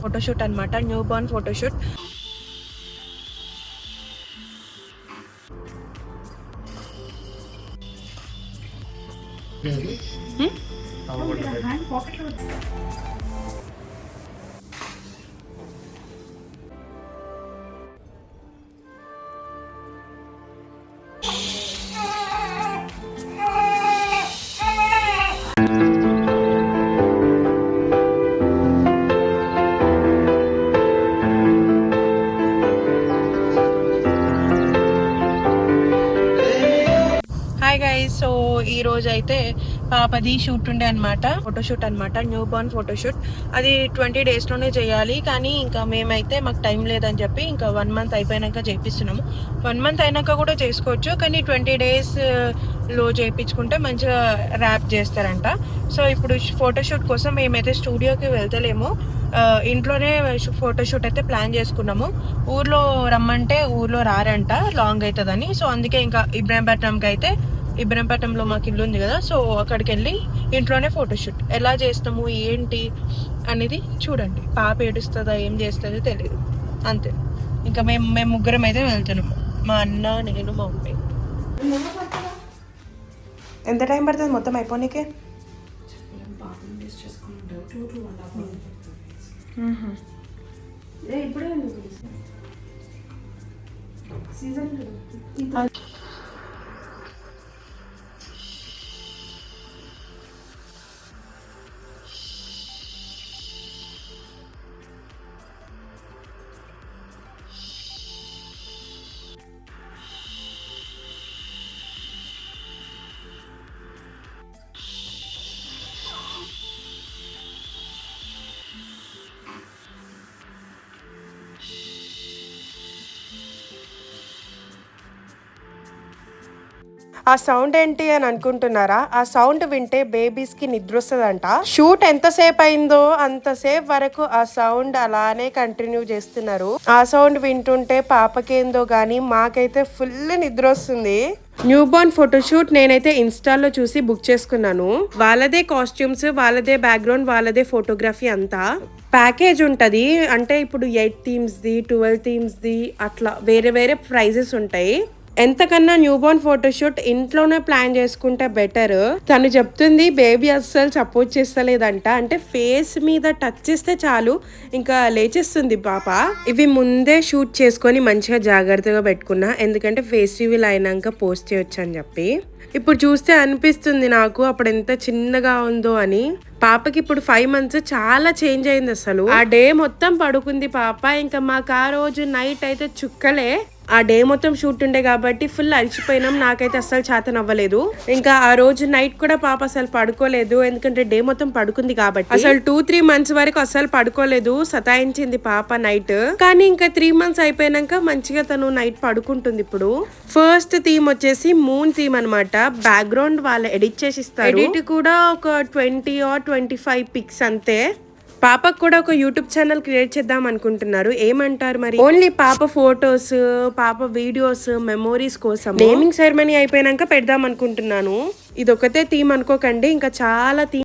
Photoshoot అనమాట, new born photoshoot. Hi guys, so ఈ రోజు అయితే పాపది షూట్ ఉండే అనమాట, ఫోటోషూట్ అనమాట, న్యూ బార్న్ ఫోటోషూట్. అది 20 daysలోనే చేయాలి, కానీ ఇంకా మేమైతే మాకు టైం లేదని చెప్పి ఇంకా 1 month అయిపోయాక చేపిస్తున్నాము. 1 month అయినాక కూడా చేసుకోవచ్చు, కానీ 20 daysలో చేయించుకుంటే మంచిగా ర్యాప్ చేస్తారంట. సో ఇప్పుడు ఫోటోషూట్ కోసం మేమైతే స్టూడియోకి వెళ్తలేము, ఇంట్లోనే ఫోటోషూట్ అయితే ప్లాన్ చేసుకున్నాము. ఊర్లో రమ్మంటే ఊర్లో రారంట, లాంగ్ అవుతుందని. సో అందుకే ఇంకా ఇబ్రాహీంపట్నంలో మాకు ఇల్లు ఉంది కదా, సో అక్కడికి వెళ్ళి ఇంట్లోనే ఫోటోషూట్ ఎలా చేస్తాము ఏంటి అనేది చూడండి. పాప ఏడుస్తుందా ఏం చేస్తుందో తెలియదు, అంతే. ఇంకా మేము ముగ్గురం అయితే వెళ్తున్నాము, మా అన్న, నేను, మా మమ్మీ. ఎంత టైం పడుతుంది మొత్తం అయిపోనీకే? ఆ సౌండ్ ఏంటి అని అనుకుంటున్నారా? ఆ సౌండ్ వింటే బేబీస్ కి నిద్ర వస్తుందంట. షూట్ ఎంతసేపు అయిందో అంతసేపు వరకు ఆ సౌండ్ అలానే కంటిన్యూ చేస్తున్నారు. ఆ సౌండ్ వింటుంటే పాపకేందో గానీ మాకైతే ఫుల్ నిద్ర వస్తుంది. న్యూ బోర్న్ ఫోటోషూట్ నేనైతే ఇన్స్టాలో చూసి బుక్ చేసుకున్నాను. వాళ్ళదే కాస్ట్యూమ్స్, వాళ్ళదే బ్యాక్గ్రౌండ్, వాళ్ళదే ఫోటోగ్రఫీ అంతా. ప్యాకేజ్ ఉంటుంది, అంటే ఇప్పుడు 8 themes ది 12 themes ది అట్లా వేరే వేరే ప్రైజెస్ ఉంటాయి. ఎంతకన్నా న్యూ బోర్న్ ఫోటోషూట్ ఇంట్లోనే ప్లాన్ చేసుకుంటే బెటర్. తను చెప్తుంది బేబీ అస్సలు సపోర్ట్ చేస్తలేదంట, అంటే ఫేస్ మీద టచ్ చేస్తే చాలు ఇంకా లేచేస్తుంది పాప. ఇవి ముందే షూట్ చేసుకొని మంచిగా జాగ్రత్తగా పెట్టుకున్నా, ఎందుకంటే ఫేస్ రివీల్ అయినాక పోస్ట్ చేయొచ్చు అని చెప్పి. ఇప్పుడు చూస్తే అనిపిస్తుంది నాకు అప్పుడు ఎంత చిన్నగా ఉందో అని. పాపకి ఇప్పుడు 5 months, చాలా చేంజ్ అయింది అసలు. ఆ డే మొత్తం పడుకుంది పాప. ఇంకా మాకు ఆ రోజు నైట్ అయితే చుక్కలే. ఆ డే మొత్తం షూట్ ఉండే కాబట్టి ఫుల్ అలసిపోయినాం, నాకైతే అస్సలు చేతన అవ్వలేదు. ఇంకా ఆ రోజు నైట్ కూడా పాప అసలు పడుకోలేదు, ఎందుకంటే డే మొత్తం పడుకుంది కాబట్టి. అసలు 2-3 months వరకు అసలు పడుకోలేదు, సతాయించింది పాప నైట్. కానీ ఇంకా 3 months అయిపోయినాక మంచిగా తను నైట్ పడుకుంటుంది ఇప్పుడు. ఫస్ట్ థీమ్ వచ్చేసి మూన్ థీమ్ అనమాట. బ్యాక్గ్రౌండ్ వాళ్ళు ఎడిట్ చేసి ఇస్తారు. ఎడిట్ కూడా ఒక 20 or 25 pics అంతే. పాపకు కూడా ఒక యూట్యూబ్ ఛానల్ క్రియేట్ చేద్దాం అనుకుంటున్నారు, ఏమంటారు మరి? ఓన్లీ పాప ఫొటోస్, పాప వీడియోస్, మెమోరీస్ కోసం. నేమింగ్ సెరమనీ అయిపోయినాక పెడదాం అనుకుంటున్నాను. ఇది ఒకటే థీమ్ అనుకోకండి, ఇంకా చాలా థీమ్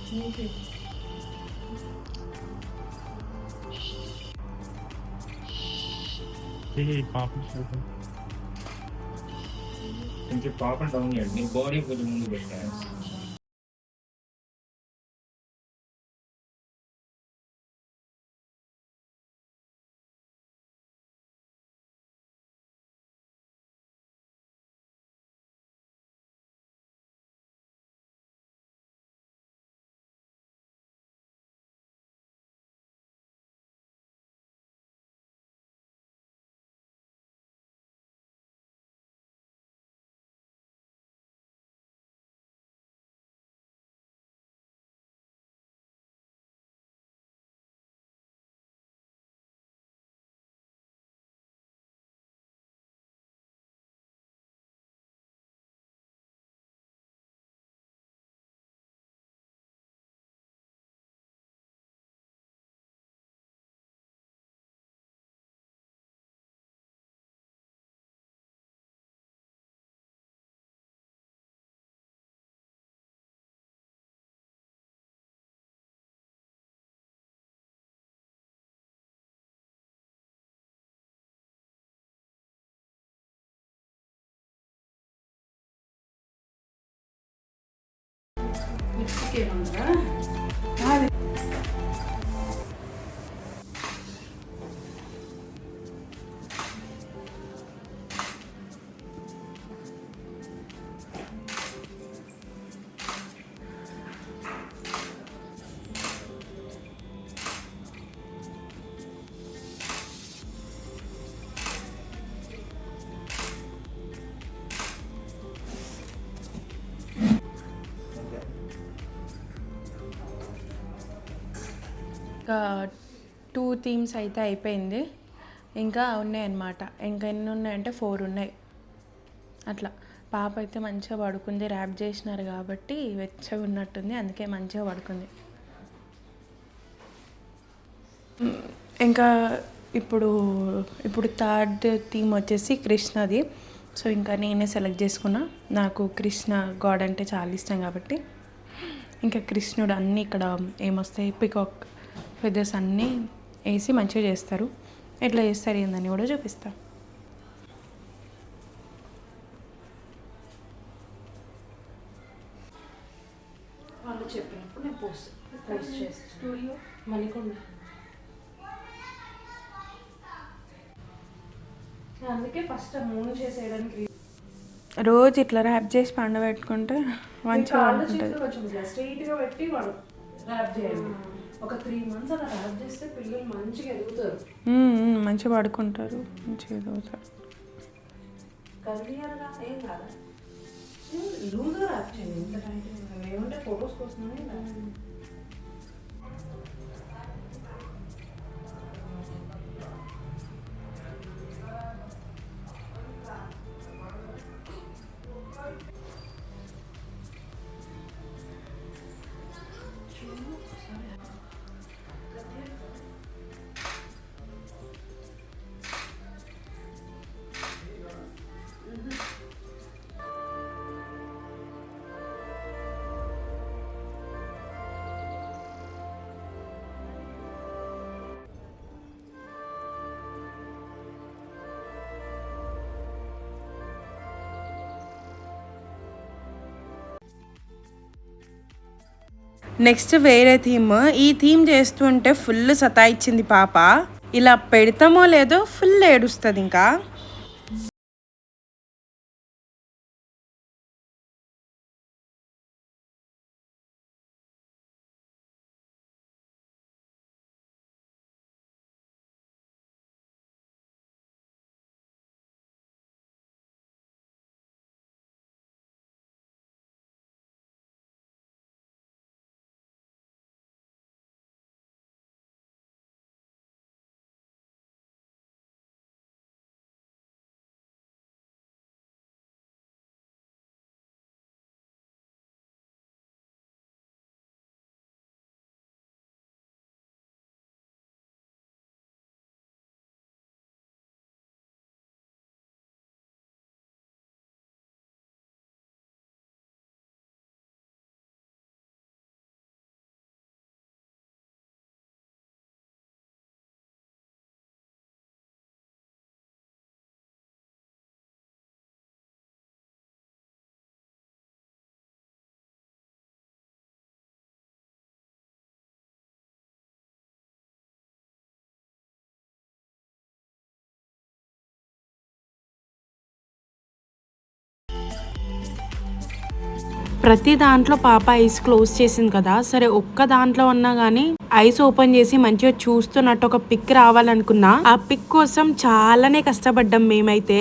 కొంచెం పాపం డౌన్ చేయండి, నీ బాడీ కొంచెం ముందు పెట్టాను. ఇంకా 2 థీమ్స్ అయితే అయిపోయింది, ఇంకా ఉన్నాయన్నమాట. ఇంకా ఎన్ని ఉన్నాయంటే 4 ఉన్నాయి. అట్లా పాప అయితే మంచిగా పడుకుంది, ర్యాప్ చేసినారు కాబట్టి వెచ్చగా ఉన్నట్టుంది, అందుకే మంచిగా పడుకుంది. ఇంకా ఇప్పుడు ఇప్పుడు థర్డ్ థీమ్ వచ్చేసి కృష్ణది. సో ఇంకా నేనే సెలెక్ట్ చేసుకున్నా, నాకు కృష్ణ గాడ్ అంటే చాలా ఇష్టం కాబట్టి. ఇంకా కృష్ణుడు అన్నీ ఇక్కడ ఏమొస్తాయి, పికాక్ ఫెదర్స్ అన్నీ వేసి మంచిగా చేస్తారు. ఎట్లా చేస్తారు ఏందని కూడా చూపిస్తా. వాళ్ళు చెప్పినప్పుడు నేను పోస్ట్ చేస్తాను. స్టూడియో మణికొండ. అందుకే ఫస్ట్ మూన్ చేసేయడానికి రోజు ఇట్లా ర్యాప్ చేసి పండబెట్టుకుంటే మంచిగా ఉంటుంది. స్ట్రైట్గా పెట్టి వాడు ర్యాప్ చేయండి. ఒక 3 months అలా ర్యాప్ చేస్తే పిల్లలు మంచిగా ఎదుగుతారు, మంచిగా పడుకుంటారు, మంచిగా ఎదుగుతారు. కర్లీయర్గా ఏం కాదా, లూజ్గా ర్యాప్ చేయండి. ఇంత టైట్ ఏమంటే ఫొటోస్ కోసమే. నెక్స్ట్ వేరే థీమ్. ఈ థీమ్ చేస్తుంటే ఫుల్ సతాయిచ్చింది పాప. ఇలా పెడతామో లేదో ఫుల్ ఏడుస్తుంది ఇంకా. ప్రతి దాంట్లో పాప ఐస్ క్లోజ్ చేసింది కదా, సరే ఒక్క దాంట్లో ఉన్నా గానీ ఐస్ ఓపెన్ చేసి మంచిగా చూస్తున్నట్టు ఒక పిక్ రావాలనుకున్నా. ఆ పిక్ కోసం చాలానే కష్టపడ్డాం మేమైతే.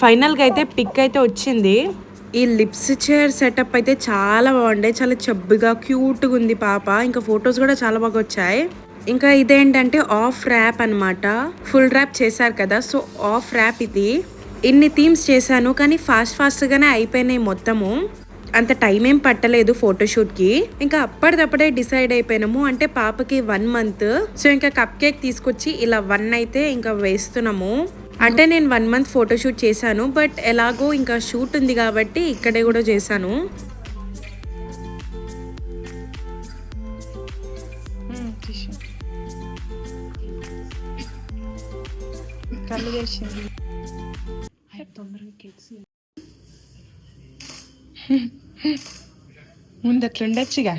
ఫైనల్ గా అయితే పిక్ అయితే వచ్చింది. ఈ లిప్స్ చైర్ సెటప్ అయితే చాలా బాగుండే, చాలా చబ్బుగా క్యూట్గా ఉంది పాప. ఇంకా ఫొటోస్ కూడా చాలా బాగా వచ్చాయి. ఇంకా ఇదేంటంటే ఆఫ్ ర్యాప్ అన్నమాట. ఫుల్ ర్యాప్ చేశారు కదా, సో ఆఫ్ ర్యాప్ ఇది. ఇన్ని థీమ్స్ చేశాను కానీ ఫాస్ట్ గానే అయిపోయినాయి మొత్తము. అంత టైం ఏం పట్టలేదు ఫోటోషూట్కి. ఇంకా అప్పటిదప్పుడే డిసైడ్ అయిపోయినాము. అంటే పాపకి 1 month. సో ఇంకా కప్ కేక్ తీసుకొచ్చి ఇలా 1 అయితే ఇంకా వేస్తున్నాము. అంటే నేను 1 month ఫోటోషూట్ చేశాను, బట్ ఎలాగో ఇంకా షూట్ ఉంది కాబట్టి ఇక్కడే కూడా చేశాను. ముందు అట్లుండొచ్చుగా.